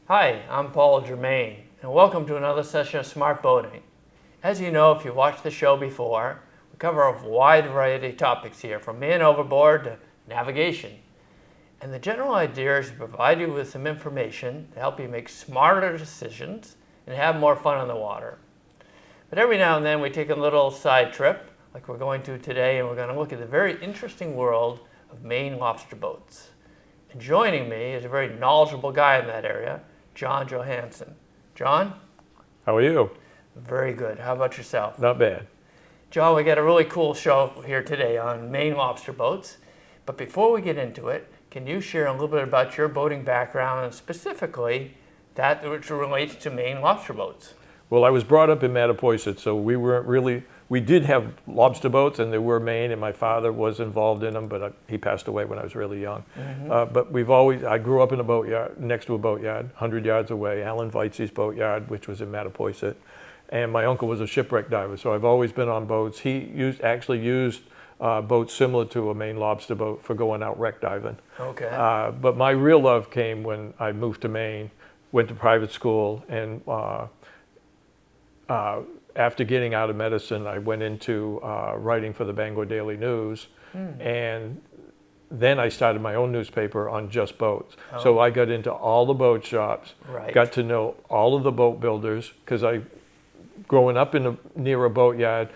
Hi, I'm Paul Germain, and welcome to another session of Smart Boating. As you know, if you've watched the show before, we cover a wide variety of topics here, from man overboard to navigation. And the general idea is to provide you with some information to help you make smarter decisions and have more fun on the water. But every now and then we take a little side trip, like we're going to today, and we're going to look at the very interesting world of Maine lobster boats. And joining me is a very knowledgeable guy in that area, John Johansson. John? How are you? Very good. How about yourself? Not bad. John, we got a really cool show here today on Maine lobster boats. But before we get into it, can you share a little bit about your boating background and specifically that which relates to Maine lobster boats? Well, I was brought up in Mattapoisett, so we did have lobster boats, and they were Maine, and my father was involved in them, but he passed away when I was really young. But I grew up in a boatyard, next to a boatyard, 100 yards away, Alan Veitz's boatyard, which was in Mattapoisett. And my uncle was a shipwreck diver, so I've always been on boats. He actually used boats similar to a Maine lobster boat for going out wreck diving. Okay. But my real love came when I moved to Maine, went to private school, and after getting out of medicine, I went into writing for the Bangor Daily News, and then I started my own newspaper on just boats. Oh. So I got into all the boat shops, Right. got to know all of the boat builders, because growing up near a boatyard,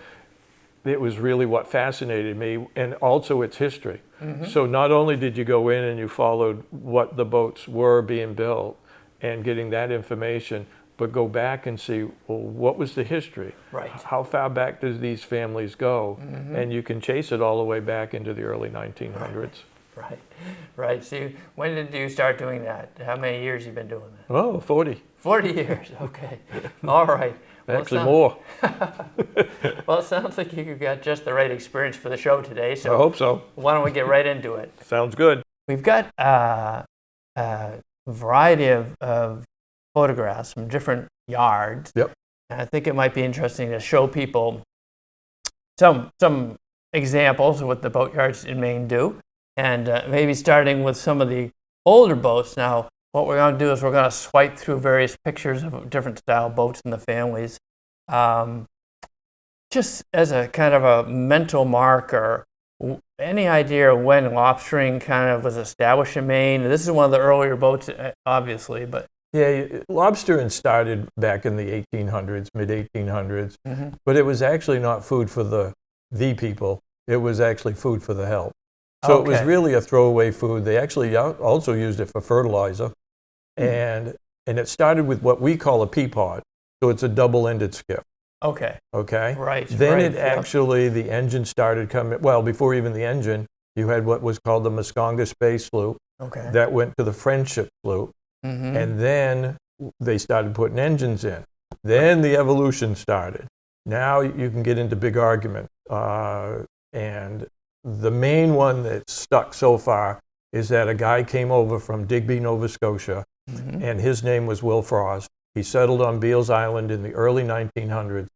it was really what fascinated me, and also its history. So not only did you go in and you followed what the boats were being built and getting that information, but go back and see, well, what was the history? Right. How far back does these families go? And you can chase it all the way back into the early 1900s. Right. So when did you start doing that? How many years you been doing that? Oh, 40. 40 years. Okay. All right. Well, Actually, more. Well, it sounds like you got just the right experience for the show today. So I hope so. why don't we get right into it? Sounds good. We've got a variety of photographs from different yards. Yep. And I think it might be interesting to show people some examples of what the boatyards in Maine do, and maybe starting with some of the older boats. Now, what we're going to do is we're going to swipe through various pictures of different style boats and the families, just as a kind of a mental marker. Any idea when lobstering kind of was established in Maine? This is one of the earlier boats, obviously, but Yeah, lobstering started back in the 1800s, mid-1800s, but it was actually not food for the people. It was actually food for the help. So It was really a throwaway food. They actually also used it for fertilizer. And it started with what we call a pea pod. So it's a double-ended skiff. Okay. Right. Then right, it actually, the engine started coming, well, before even the engine, you had what was called the Muskongum Bay sloop. Okay. That went to the Friendship sloop. And then they started putting engines in. Then the evolution started. Now you can get into big argument. And the main one that's stuck so far is that a guy came over from Digby, Nova Scotia, and his name was Will Frost. He settled on Beals Island in the early 1900s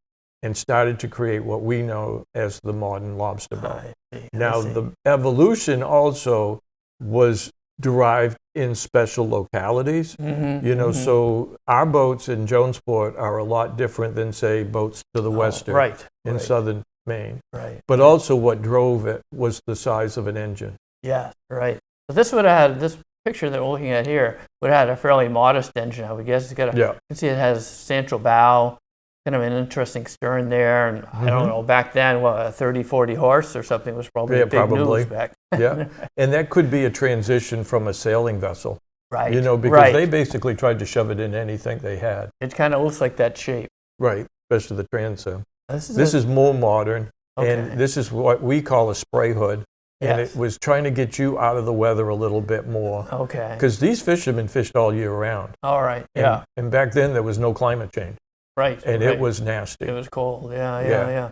and started to create what we know as the modern lobster boat. Now, the evolution also was derived in special localities. So our boats in Jonesport are a lot different than, say, boats to the western in southern Maine. But also what drove it was the size of an engine. Yeah, right. So this picture that we're looking at here would have had a fairly modest engine, I would guess. It's got you can see it has central bow, kind of an interesting stern there, and I don't know, back then, a 30, 40 horse or something was probably big news back then. And that could be a transition from a sailing vessel. Right. Because they basically tried to shove it in anything they had. It kind of looks like that shape. Right, especially the transom. This is more modern, and this is what we call a spray hood. And it was trying to get you out of the weather a little bit more. Okay. Because these fishermen fished all year round. All right, And back then there was no climate change. Right. And it was nasty. It was cold, yeah.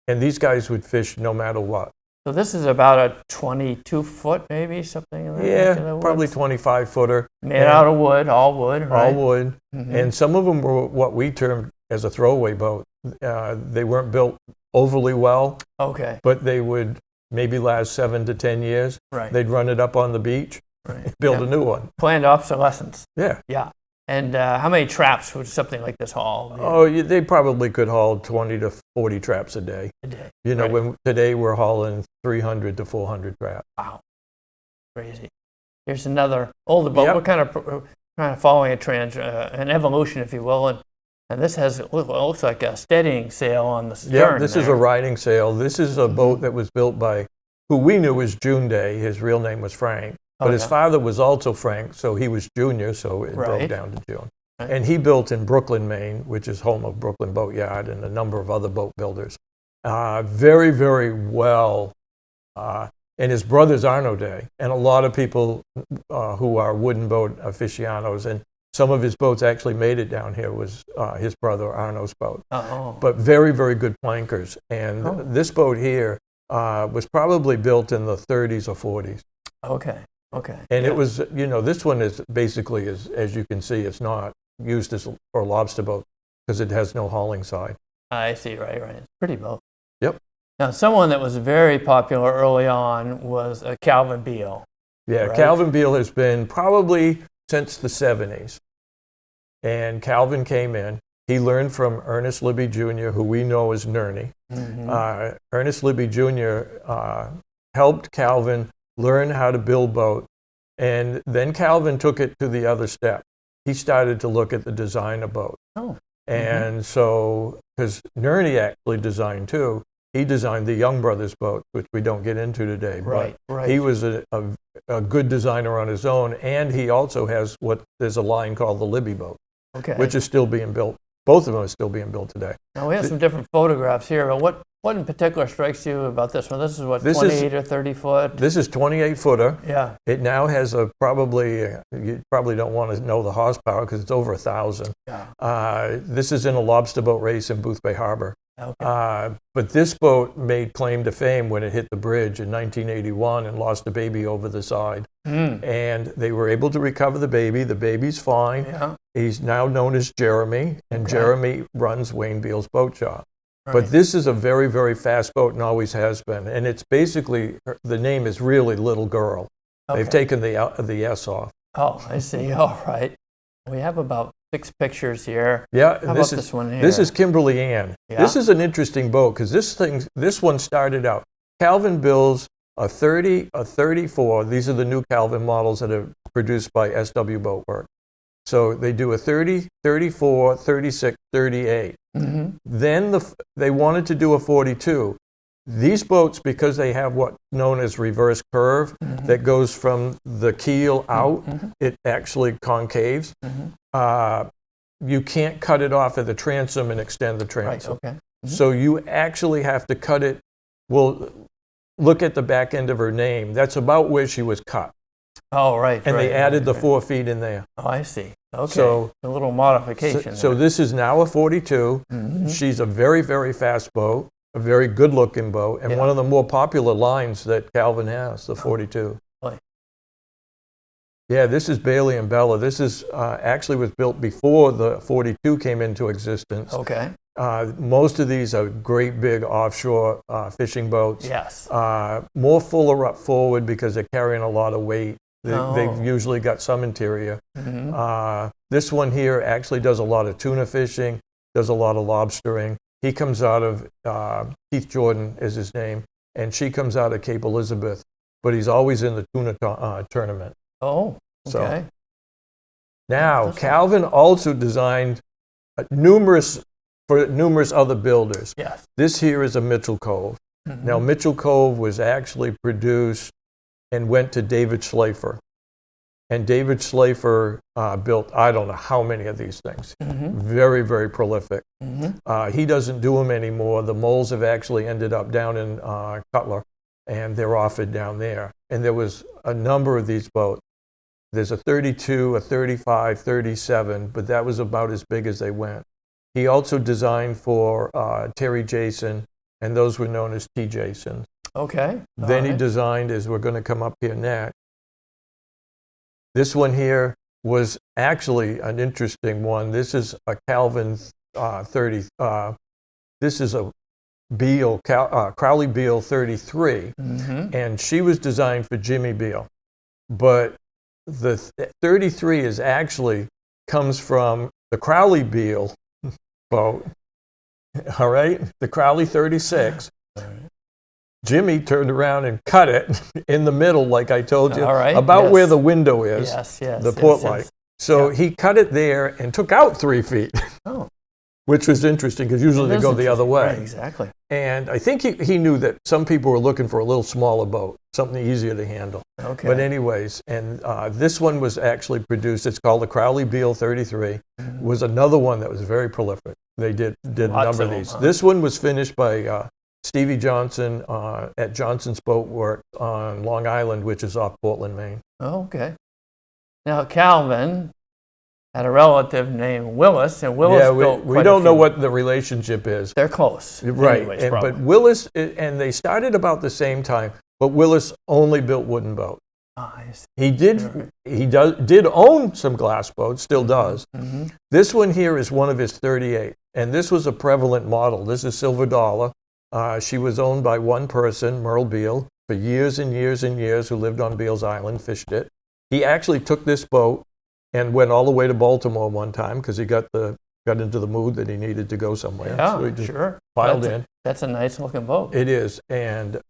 And these guys would fish no matter what. So this is about a 22-foot, maybe, something in that. Yeah, probably 25-footer. Made out of wood, all wood, right? All wood. And some of them were what we termed as a throwaway boat. They weren't built overly well. Okay. But they would maybe last 7 to 10 years. Right. They'd run it up on the beach, build a new one. Planned obsolescence. Yeah. Yeah. And how many traps would something like this haul? Oh, they probably could haul 20 to 40 traps a day. You know, Right. today we're hauling 300 to 400 traps. Wow, crazy. Here's another older boat. Yep. We're kind of following an evolution, if you will, and this has looks like a steadying sail on the stern. Yeah, this is a there. riding sail. This is a boat that was built by who we knew as June Day. His real name was Frank, but his father was also Frank, so he was Junior, so it broke down to June. Right. And he built in Brooklyn, Maine, which is home of Brooklyn Boat Yard and a number of other boat builders. Very, very well. And his brother's Arno Day, and a lot of people who are wooden boat aficionados, and some of his boats actually made it down here, was his brother Arno's boat. Oh. But very, very good plankers. And this boat here was probably built in the 30s or 40s. Okay. And it was, you know, this one is basically, as you can see, it's not used for a lobster boat because it has no hauling side. I see, right. It's a pretty boat. Yep. Now, someone that was very popular early on was Calvin Beale. Yeah, right? Calvin Beale has been probably since the 70s. And Calvin came in. He learned from Ernest Libby Jr., who we know as Nerney. Mm-hmm. Ernest Libby Jr. Helped Calvin learn how to build boats. And then Calvin took it to the other step. He started to look at the design of boats. Oh. And so, because Nerney actually designed too, he designed the Young Brothers boat, which we don't get into today. Right. He was a good designer on his own, and he also has there's a line called the Libby boat, which is still being built. Both of them are still being built today. Now, we have some different photographs here, but what in particular strikes you about this one? This is what, 28 or 30 foot? This is 28-footer. Yeah. It now has you probably don't want to know the horsepower because it's over 1,000. Yeah. This is in a lobster boat race in Boothbay Harbor. Okay. But this boat made claim to fame when it hit the bridge in 1981 and lost a baby over the side. And they were able to recover the baby. The baby's fine. Yeah. He's now known as Jeremy, and Jeremy runs Wayne Beale's boat shop. Right. But this is a very, very fast boat and always has been. And it's basically, the name is really Little Girl. They've taken the S off. Oh, I see. All right. We have about 6 pictures here. Yeah, How about this one here? This is Kimberly Ann. Yeah. This is an interesting boat because this one started out. Calvin builds a 30, a 34. These are the new Calvin models that are produced by SW Boatworks. So they do a 30, 34, 36, 38. Mm-hmm. Then they wanted to do a 42. These boats, because they have what's known as reverse curve that goes from the keel out, it actually concaves. You can't cut it off at the transom and extend the transom. Right, okay. So you actually have to cut it. Well, look at the back end of her name. That's about where she was cut. Oh, right. And they added the 4 feet in there. Oh, I see. Okay. So a little modification. So this is now a 42. She's a very, very fast boat, a very good-looking boat, and one of the more popular lines that Calvin has, the 42. Really? Yeah, this is Bailey and Bella. This is actually was built before the 42 came into existence. Okay. Most of these are great big offshore fishing boats. Yes. More fuller up forward because they're carrying a lot of weight. They've usually got some interior. This one here actually does a lot of tuna fishing, does a lot of lobstering. He comes out of, Keith Jordan is his name, and she comes out of Cape Elizabeth, but he's always in the tuna tournament. Oh, okay. So, now, Calvin also designed numerous other builders. Yes. This here is a Mitchell Cove. Now, Mitchell Cove was actually produced and went to David Schlafer. And David Schlafer built, I don't know how many of these things. Very, very prolific. He doesn't do them anymore. The molds have actually ended up down in Cutler, and they're offered down there. And there was a number of these boats. There's a 32, a 35, 37, but that was about as big as they went. He also designed for Terry Jason, and those were known as T. Jasons. Okay. Then he designed, as we're going to come up here next, this one here was actually an interesting one. This is a Calvin 30. This is a Beale, Crowley Beale 33, and she was designed for Jimmy Beale. But the 33 is actually comes from the Crowley Beale boat. All right, the Crowley 36. Jimmy turned around and cut it in the middle, like I told you, All right, about yes. where the window is, Yes, yes. the yes, port yes. light. So he cut it there and took out 3 feet, Oh, which was interesting because usually that they is go the other interesting. way. Right, exactly. And I think he knew that some people were looking for a little smaller boat, something easier to handle. Okay. But anyways, and this one was actually produced, it's called the Crowley Beale 33, was another one that was very prolific. They did a Lots number of of these. them, huh? This one was finished by Stevie Johnson at Johnson's Boat Works on Long Island, which is off Portland, Maine. Oh, okay. Now, Calvin had a relative named Willis, and Willis Yeah, built we quite a don't know few. what the relationship is. They're close. Right, Anyways, but Willis, and they started about the same time, but Willis only built wooden boats. I see. He did own some glass boats, still does. Mm-hmm. This one here is one of his 38, and this was a prevalent model. This is Silver Dollar. She was owned by one person, Merle Beale, for years and years and years, who lived on Beale's Island, fished it. He actually took this boat and went all the way to Baltimore one time because he got into the mood that he needed to go somewhere. Yeah, So he just sure. piled in. That's a nice looking boat. It is, and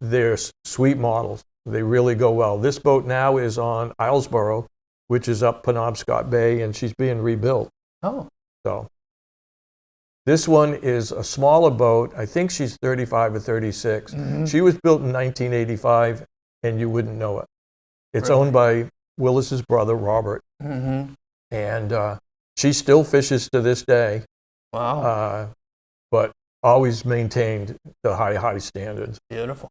they're sweet models. They really go well. This boat now is on Islesboro, which is up Penobscot Bay, and she's being rebuilt. Oh, So this one is a smaller boat. I think she's 35 or 36. Mm-hmm. She was built in 1985, and you wouldn't know it. It's Really? owned by Willis's brother, Robert, mm-hmm. and she still fishes to this day, Wow. but always maintained the high standards. Beautiful.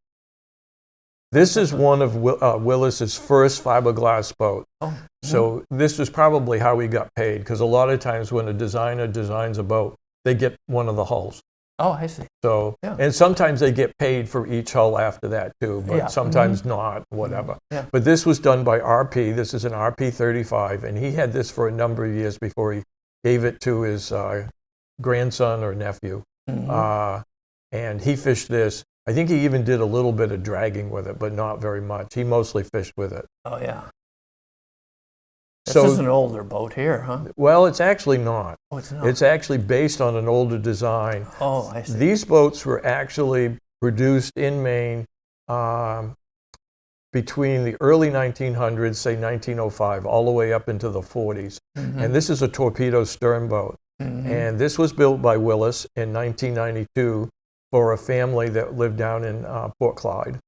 This is one of Willis's first fiberglass boats. Oh, So this is probably how he got paid, because a lot of times when a designer designs a boat, they get one of the hulls. oh, I see. So, Yeah. and sometimes they get paid for each hull after that too, but Yeah. sometimes not, whatever. Yeah. But this was done by RP. This is an RP 35, and he had this for a number of years before he gave it to his grandson or nephew. Mhm. And he fished this. I think he even did a little bit of dragging with it, but not very much. He mostly fished with it. Oh, yeah. This So, is an older boat here, huh? well, it's actually not. Oh, it's not. It's actually based on an older design. Oh, I see. These boats were actually produced in Maine between the early 1900s, say 1905, all the way up into the 40s. Mhm. And this is a torpedo stern boat. Mhm. And this was built by Willis in 1992 for a family that lived down in Port Clyde.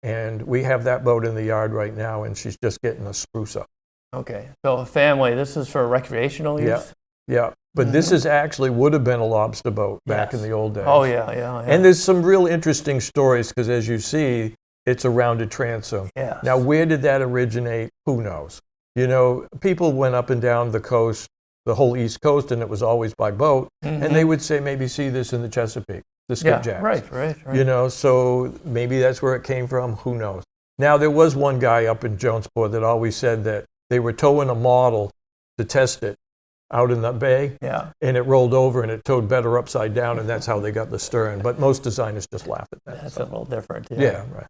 And we have that boat in the yard right now, and she's just getting a spruce up. Okay. So a family, this is for recreational use? Yeah. Yeah, but this is actually would have been a lobster boat back in Yes. the old days. Oh, yeah, yeah. And there's some real interesting stories because, as you see, it's a rounded transom. Yes. Now, where did that originate? Who knows? You know, people went up and down the coast, the whole East Coast, and it was always by boat. And they would say, maybe see this in the Chesapeake, the skipjacks. right. You know, so maybe that's where it came from. Who knows? Now, there was one guy up in Jonesport that always said that they were towing a model to test it out in the bay, Yeah. and it rolled over and it towed better upside down, and that's how they got the stern. But most designers just laugh at that. That's so. a little different. Yeah, right.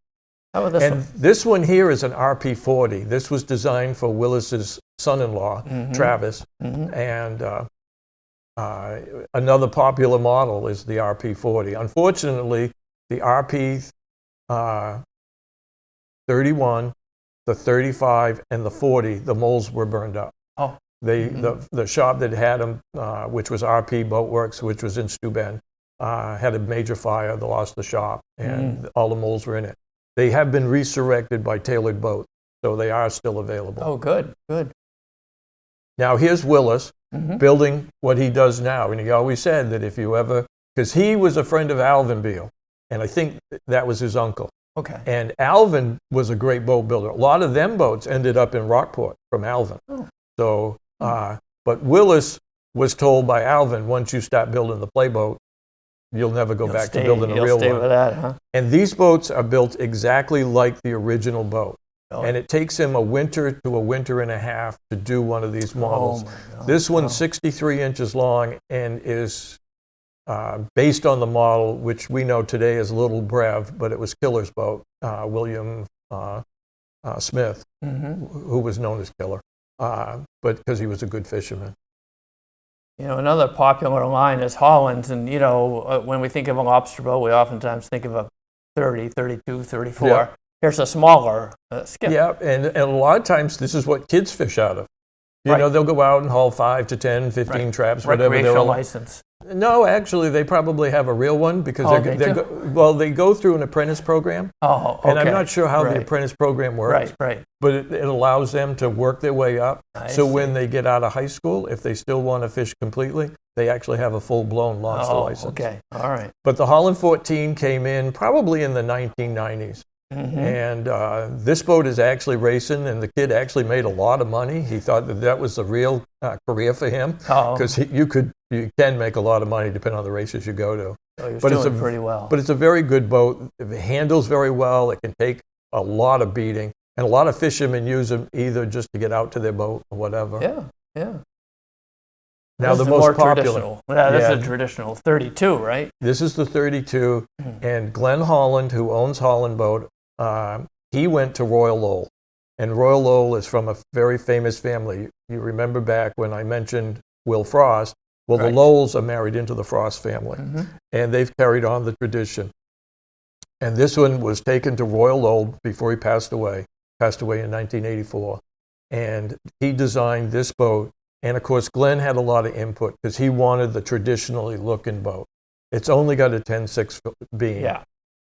How about this And one? this one here is an RP40. This was designed for Willis's son-in-law, Travis, and another popular model is the RP40. Unfortunately, the RP31, the 35, and the 40, the molds were burned up. Oh. The shop that had them, which was RP Boatworks, which was in Steuben, had a major fire. They lost the shop, and all the molds were in it. They have been resurrected by Tailored Boats, so they are still available. Oh, good. Now, here's Willis building what he does now, and he always said that if you ever, because he was a friend of Alvin Beale, and I think that was his uncle. Okay. And Alvin was a great boat builder. A lot of them boats ended up in Rockport from Alvin. Oh. So, but Willis was told by Alvin, once you start building the playboat, you'll never go back to building a real You'll stay one. with that, huh? And these boats are built exactly like the original boat. Oh. And it takes him a winter to a winter and a half to do one of these models. Oh, my God. This one's Wow. 63 inches long and is based on the model, which we know today as Little Brev, but it was Killer's boat, William Smith, who was known as Killer. but because he was a good fisherman. You know, another popular line is Holland's, and you know, when we think of a lobster boat, we oftentimes think of a 30, 32, 34. Yeah. Here's a smaller skip. Yeah, and a lot of times this is what kids fish out of. You know, they'll go out and haul 5 to 10, 15 traps, whatever. Recreational license. No, actually, they probably have a real one because they go through an apprentice program. Oh, okay. And I'm not sure how the apprentice program works. Right. But it allows them to work their way up. So when they get out of high school, if they still want to fish completely, they actually have a full-blown lobster license. Okay, all right. But the Holland 14 came in probably in the 1990s. And this boat is actually racing, and the kid actually made a lot of money. He thought that was the real career for him, because you can make a lot of money depending on the races you go to. So you're doing pretty well. But it's a very good boat. It handles very well. It can take a lot of beating, and a lot of fishermen use them either just to get out to their boat or whatever. Yeah. Now this the is most popular. Traditional. Yeah, this is a traditional 32, right? This is the 32, and Glenn Holland, who owns Holland Boat, he went to Royal Lowell, and Royal Lowell is from a very famous family. You remember back when I mentioned Will Frost? Well, the Lowells are married into the Frost family, and they've carried on the tradition. And this one was taken to Royal Lowell before he passed away in 1984, and he designed this boat. And of course, Glenn had a lot of input because he wanted the traditionally looking boat. It's only got a 10-6 beam. Yeah.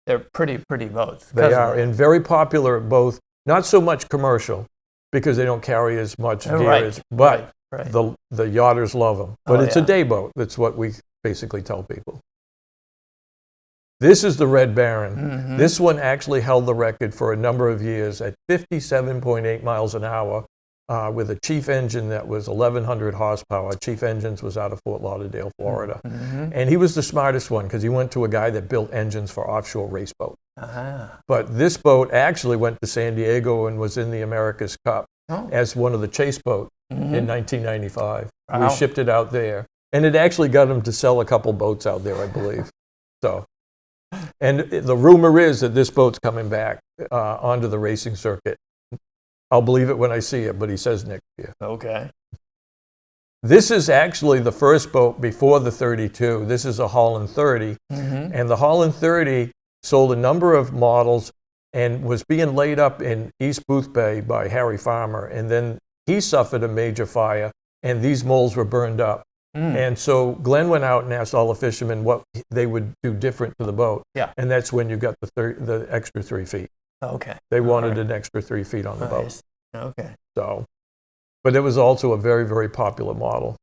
They're pretty boats. They are, and very popular at both, not so much commercial, because they don't carry as much gear, but the yachters love them. But it's a day boat. That's what we basically tell people. This is the Red Baron. This one actually held the record for a number of years at 57.8 miles an hour with a Chief engine that was 1,100 horsepower. Chief Engines was out of Fort Lauderdale, Florida. And he was the smartest one because he went to a guy that built engines for offshore race boats. But this boat actually went to San Diego and was in the America's Cup as one of the chase boats in 1995. We shipped it out there. And it actually got him to sell a couple boats out there, I believe. And the rumor is that this boat's coming back onto the racing circuit. I'll believe it when I see it, but he says next year. Okay. This is actually the first boat before the 32. This is a Holland 30. And the Holland 30 sold a number of models and was being laid up in East Boothbay by Harry Farmer. And then he suffered a major fire, and these molds were burned up. And so Glenn went out and asked all the fishermen what they would do different to the boat. And that's when you got the extra 3 feet. Okay. They wanted an extra 3 feet on the boat. Okay. So, but it was also a very, very popular model.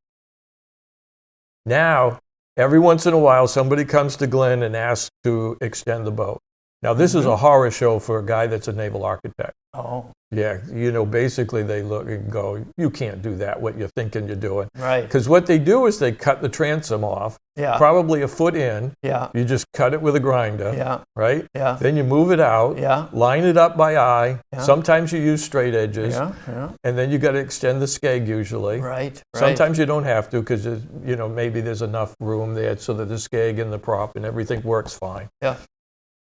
Now, every once in a while, somebody comes to Glenn and asks to extend the boat. Now, this is a horror show for a guy that's a naval architect. Oh. Yeah, basically they look and go, you can't do that, what you're thinking you're doing. Right. Because what they do is they cut the transom off, probably a foot in. You just cut it with a grinder, right? Then you move it out, line it up by eye. Sometimes you use straight edges, and then you got to extend the skeg usually. Right. Sometimes you don't have to because, maybe there's enough room there so that the skeg and the prop and everything works fine.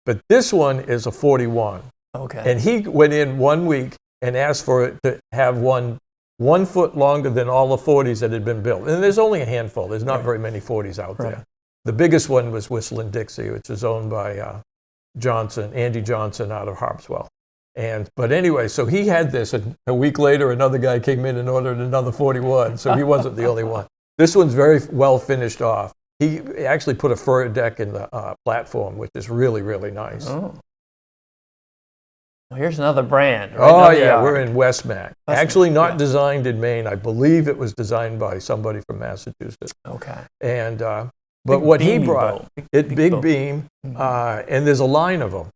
But this one is a 41. Okay. And he went in 1 week and asked for it to have one foot longer than all the 40s that had been built. And there's only a handful. There's not very many 40s out there. The biggest one was Whistling Dixie, which is owned by Andy Johnson out of Harpswell. But anyway, so he had this, and a week later, another guy came in and ordered another 41, so he wasn't the only one. This one's very well finished off. He actually put a fur deck in the platform, which is really, really nice. Oh. Well, here's another brand. Right? We're in Westmac. Actually not designed in Maine. I believe it was designed by somebody from Massachusetts. Okay. And but what he brought, big beam, and there's a line of them.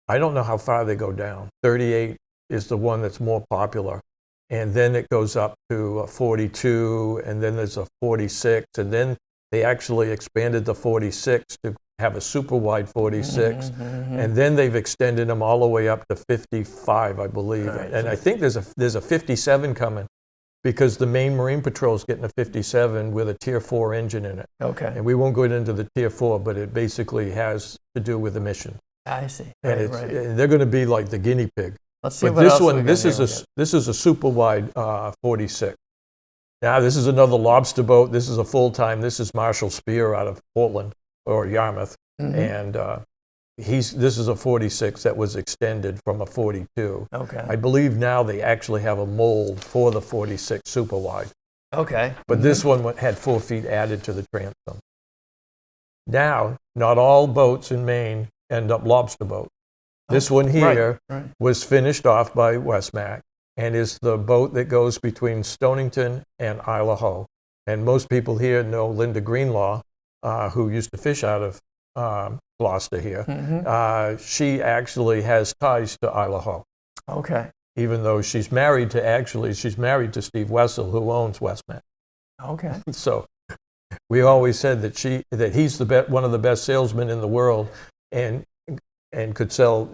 I don't know how far they go down. 38 is the one that's more popular. And then it goes up to 42, and then there's a 46, and then they actually expanded the 46 to have a super wide 46, and then they've extended them all the way up to 55, I believe. And I think there's a 57 coming because the Maine Marine Patrol is getting a 57 with a Tier 4 engine in it. Okay. And we won't go into the Tier 4, but it basically has to do with emissions. I see. And they're going to be like the guinea pig. Let's see But what this else we one, got this here. is a super wide 46. Now this is another lobster boat. This is a full time. This is Marshall Spear out of Portland or Yarmouth, and this is a 46 that was extended from a 42. Okay. I believe now they actually have a mold for the 46 super wide. Okay. But this one had 4 feet added to the transom. Now, not all boats in Maine end up lobster boats. This one here was finished off by Westmac and is the boat that goes between Stonington and Isle of Howe. And most people here know Linda Greenlaw, who used to fish out of Gloucester here. She actually has ties to Isle of Howe. Okay. Even though she's married to Steve Wessel, who owns Westmac. Okay. So we always said that he's one of the best salesmen in the world, and could sell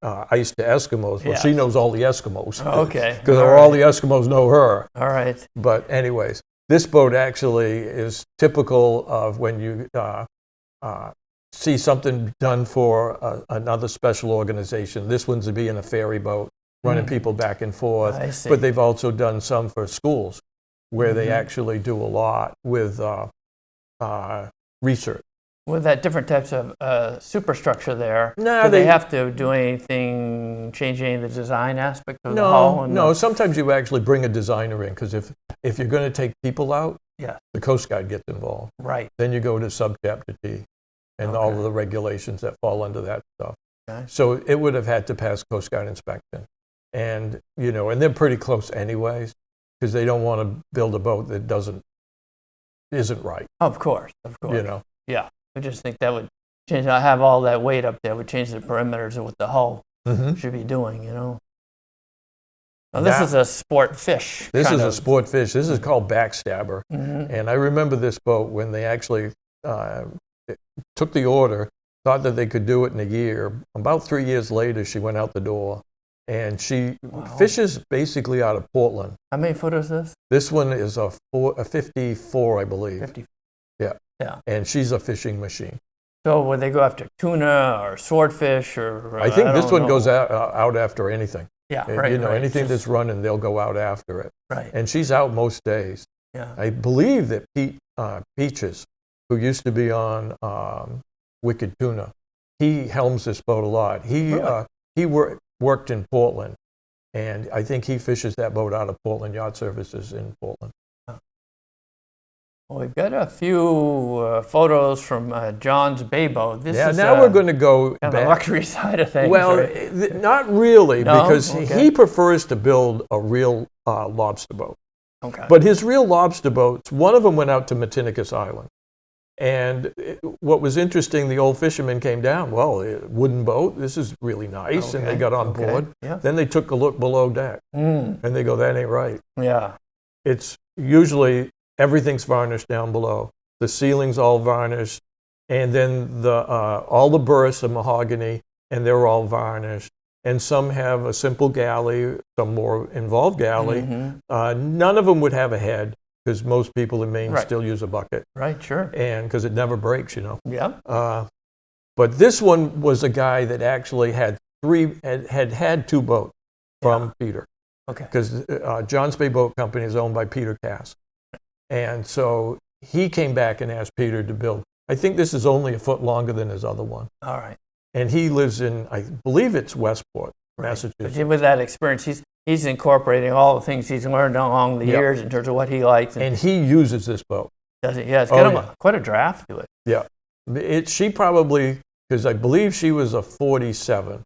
ice to Eskimos. Well, she knows all the Eskimos. Okay. Because all the Eskimos know her. All right. But anyways, this boat actually is typical of when you see something done for another special organization. This one's to be in a ferry boat, running people back and forth. I see. But they've also done some for schools, where they actually do a lot with research. With that different types of superstructure there, No, do they have to do anything, change any of the design aspect of the hull? No. Sometimes you actually bring a designer in, because if you're going to take people out, Yeah. the Coast Guard gets involved. Right. Then you go to Subchapter T and all of the regulations that fall under that stuff. Okay. So it would have had to pass Coast Guard inspection. And, and they're pretty close anyways, because they don't want to build a boat that isn't right. Of course. Yeah. I just think that would change. I have all that weight up there. Would change the perimeters of what the hull should be doing. Now, this is a sport fish. This is a sport fish. This is called Backstabber. And I remember this boat when they actually took the order, thought that they could do it in a year. About 3 years later, she went out the door. And she fishes basically out of Portland. How many foot is this? This one is a 54, I believe. 50. Yeah. Yeah. And she's a fishing machine. So would they go after tuna or swordfish or? I think this one goes out after anything. Yeah, right. Anything that's running, they'll go out after it. Right. And she's out most days. Yeah. I believe that Peaches, who used to be on Wicked Tuna, he helms this boat a lot. He worked in Portland, and I think he fishes that boat out of Portland Yacht Services in Portland. Well, we've got a few photos from John's Bay boat. This is now we're going to go kind back. of the luxury side of things. Well, right? not really, No? because Okay. he prefers to build a real lobster boat. Okay. But his real lobster boats, one of them went out to Matinicus Island. And what was interesting, the old fishermen came down, wooden boat, this is really nice, and they got on board. Yeah. Then they took a look below deck, and they go, that ain't right. Yeah. It's usually everything's varnished down below. The ceiling's all varnished, and then all the berths are mahogany, and they're all varnished. And some have a simple galley, some more involved galley. None of them would have a head, because most people in Maine still use a bucket. Right, sure. And because it never breaks, Yeah. But this one was a guy that actually had two boats from Peter. Okay. Because John's Bay Boat Company is owned by Peter Cass. And so he came back and asked Peter to build. I think this is only a foot longer than his other one. All right. And he lives in, I believe it's Westport, Massachusetts. But with that experience, he's incorporating all the things he's learned along the years in terms of what he likes. And he uses this boat. Does he? Yeah, it's got quite a draft to it. Yeah. She probably, because I believe she was a 47.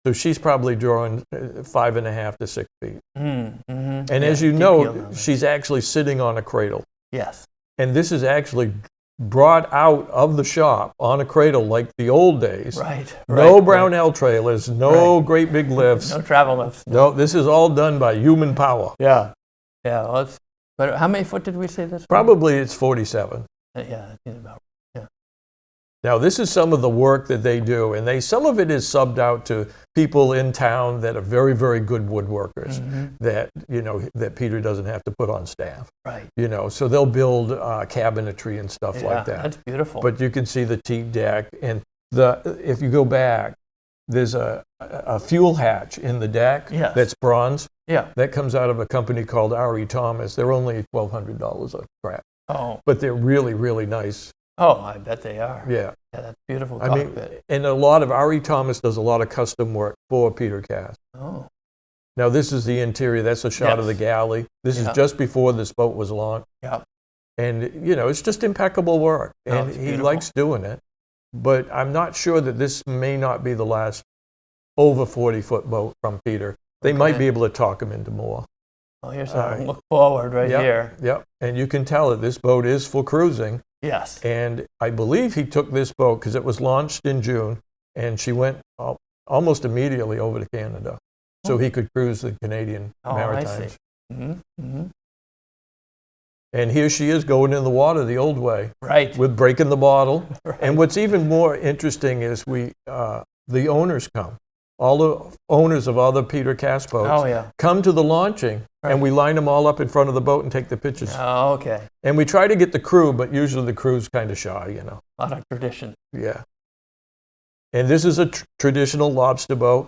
So she's probably drawing 5.5 to 6 feet. And as you know, she's actually sitting on a cradle. Yes. And this is actually brought out of the shop on a cradle like the old days. Right. No Brownell trailers, no great big lifts. No travel lifts. No, this is all done by human power. Yeah. Yeah. Well, but how many foot did we say this was? Probably it's 47. Yeah, it's about. Yeah. Now, this is some of the work that they do, and some of it is subbed out to people in town that are very, very good woodworkers that Peter doesn't have to put on staff. Right. So they'll build cabinetry and stuff like that. That's beautiful. But you can see the teak deck, and if you go back, there's a fuel hatch in the deck Yes. that's bronze. Yeah. That comes out of a company called R.E. Thomas. They're only $1,200 a scrap, Oh. but they're really, really nice. Oh, I bet they are. Yeah. Yeah, that's beautiful I mean, cockpit. and a lot of R.E. Thomas does a lot of custom work for Peter Cass. Oh. Now, this is the interior. That's a shot of the Yes. galley. This is Yeah. just before this boat was launched. Yeah. And, you know, it's just impeccable work. No, And it's he beautiful. likes doing it. But I'm not sure that this may not be the last over 40-foot boat from Peter. They might Okay. be able to talk him into more. Well, here's a look forward right here. Yep. And you can tell that this boat is for cruising. Yes. And I believe he took this boat because it was launched in June, and she went almost immediately over to Canada so he could cruise the Canadian Maritimes. I see. Mm-hmm. Mm-hmm. And here she is going in the water the old way. Right. With breaking the bottle. Right. And what's even more interesting is the owners come. All the owners of other Peter Cass boats Oh, yeah. come to the launching, Right. and we line them all up in front of the boat and take the pictures. Oh, okay. And we try to get the crew, but usually the crew's kind of shy, you know. A lot of tradition. Yeah. And this is a traditional lobster boat.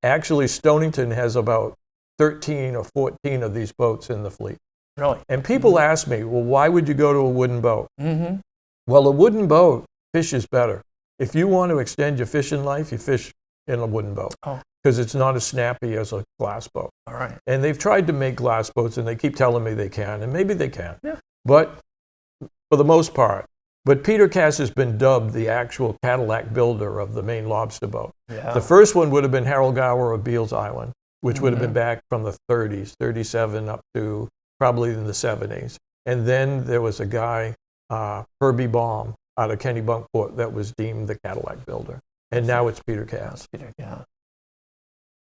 Actually, Stonington has about 13 or 14 of these boats in the fleet. Really? And people ask me, well, why would you go to a wooden boat? Mm-hmm. Well, a wooden boat fishes better. If you want to extend your fishing life, you fish in a wooden boat Oh. because it's not as snappy as a glass boat. All right. And they've tried to make glass boats, and they keep telling me they can, and maybe they can. Yeah. But for the most part. But Peter Cass has been dubbed the actual Cadillac builder of the Maine lobster boat. Yeah. The first one would have been Harold Gower of Beals Island, which would have been back from the 30s, 37 up to probably in the 70s. And then there was a guy, Herbie Baum, out of Kennebunkport, that was deemed the Cadillac builder. And now it's Peter Cass. Peter Cass.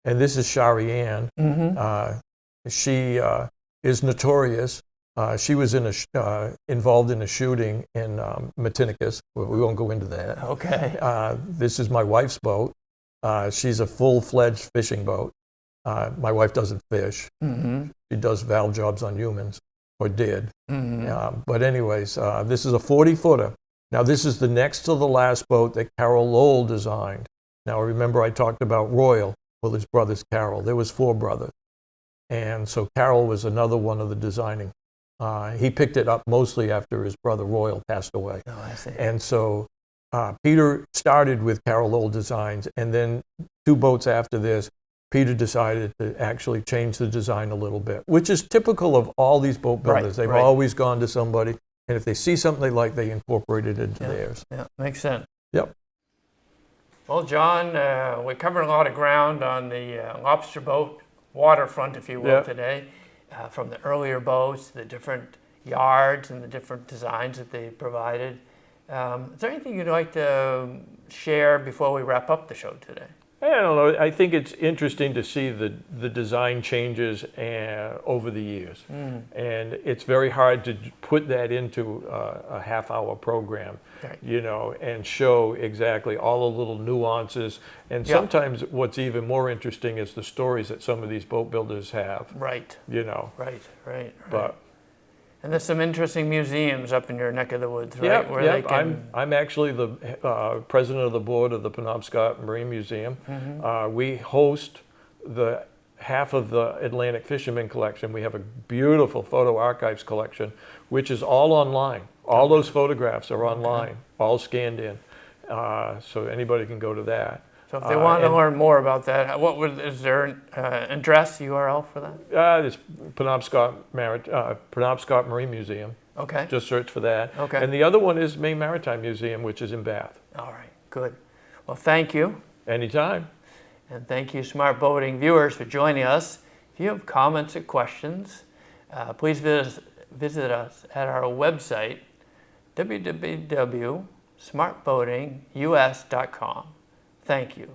And this is Shari Ann. Mm-hmm. She is notorious. She was involved in a shooting in Matinicus. We won't go into that. Okay. This is my wife's boat. She's a full-fledged fishing boat. My wife doesn't fish. Mm-hmm. She does valve jobs on humans, or did. Mm-hmm. But anyways, this is a 40-footer. Now, this is the next to the last boat that Carol Lowell designed. Now, remember I talked about Royal. Well, his brother's Carol. There was 4 brothers. And so Carol was another one of the designing. He picked it up mostly after his brother Royal passed away. Oh, I see. And so Peter started with Carol Lowell Designs, and then 2 boats after this, Peter decided to actually change the design a little bit, which is typical of all these boat builders. They've always gone to somebody, and if they see something they like, they incorporate it into theirs. Yeah, makes sense. Yep. Well, John, we covered a lot of ground on the lobster boat waterfront, if you will, today. From the earlier boats, the different yards and the different designs that they provided. Is there anything you'd like to share before we wrap up the show today? I don't know. I think it's interesting to see the design changes over the years. And it's very hard to put that into a half-hour program, you know, and show exactly all the little nuances. And sometimes what's even more interesting is the stories that some of these boat builders have. Right. You know. Right. But and there's some interesting museums up in your neck of the woods, right? Yep, Where yep. they can... I'm actually the president of the board of the Penobscot Marine Museum. We host the half of the Atlantic Fisherman collection. We have a beautiful photo archives collection, which is all online. All those photographs are online, all scanned in. So anybody can go to that. So if they want to learn more about that, is there an address, URL for that? It's Penobscot Marine Museum. Okay. Just search for that. Okay. And the other one is Maine Maritime Museum, which is in Bath. All right, good. Well, thank you. Anytime. And thank you, Smart Boating viewers, for joining us. If you have comments or questions, please visit us at our website, www.smartboatingus.com. Thank you.